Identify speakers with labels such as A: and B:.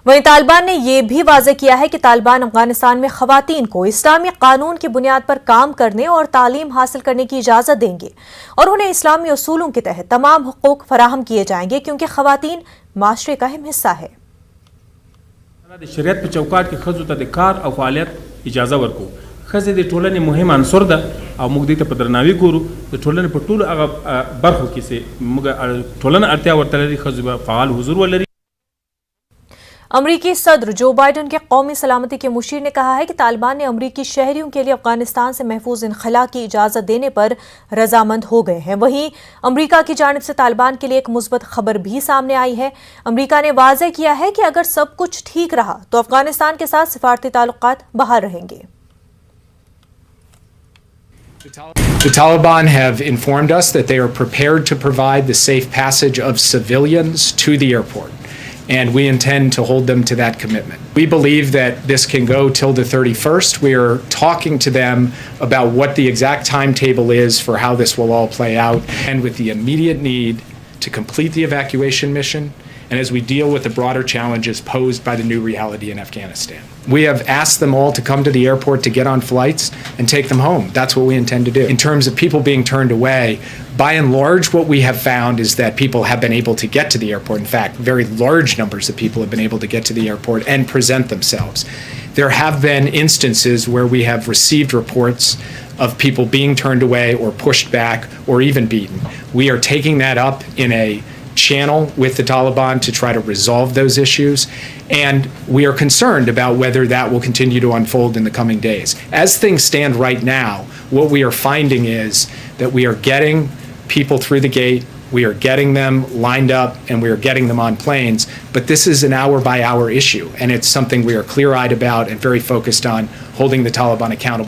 A: वहीं तालिबान ने यह भी वाज़ेह किया है कि तालिबान अफगानिस्तान में खवातीन को इस्लामी कानून की बुनियाद पर काम करने और तालीम हासिल करने की इजाज़त देंगे और उन्हें इस्लामी उसूलों के तहत तमाम हुकूक फराहम किए जाएंगे क्योंकि खवातीन माशरे का अहम हिस्सा है।
B: शरीयत पर चौकाट के खजू ता कार और फालियत इजाज़त वर्को खजे द टोलने मुहिम अंसर दा और मुग दीते पदरनावी गुरु द टोलने पर टूल बरखो किसे मुग टोलने अर्थया वर्तलरी खजू फाल हुजूर वलरी।
A: अमरीकी सदर जो बाइडन के कौमी सलामती के मुशीर ने कहा है कि तालिबान ने अमरीकी शहरियों के लिए अफगानिस्तान से महफूज इनखला की इजाज़त देने पर रजामंद हो गए हैं। वहीं अमरीका की जानिब से तालिबान के लिए एक मुस्बत खबर भी सामने आई है। अमरीका ने वाज़ेह किया है कि अगर सब कुछ ठीक रहा तो अफगानिस्तान के साथ सिफारती ताल्लुकात बहाल रहेंगे।
C: The Taliban have informed us that they are prepared to provide the safe passage of civilians to the airport. And we intend to hold them to that commitment. We believe that this can go till the 31st. We are talking to them about what the exact timetable is for how this will all play out, and with the immediate need to complete the evacuation mission, and as we deal with the broader challenges posed by the new reality in Afghanistan. We have asked them all to come to the airport to get on flights and take them home. That's what we intend to do. In terms of people being turned away, by and large, what we have found is that people have been able to get to the airport. In fact, very large numbers of people have been able to get to the airport and present themselves. There have been instances where we have received reports of people being turned away or pushed back or even beaten. We are taking that up in a channel with the Taliban to try to resolve those issues, and we are concerned about whether that will continue to unfold in the coming days. As things stand right now, what we are finding is that we are getting people through the gate, we are getting them lined up, and we are getting them on planes, but this is an hour-by-hour issue, and it's something we are clear-eyed about and very focused on holding the Taliban accountable.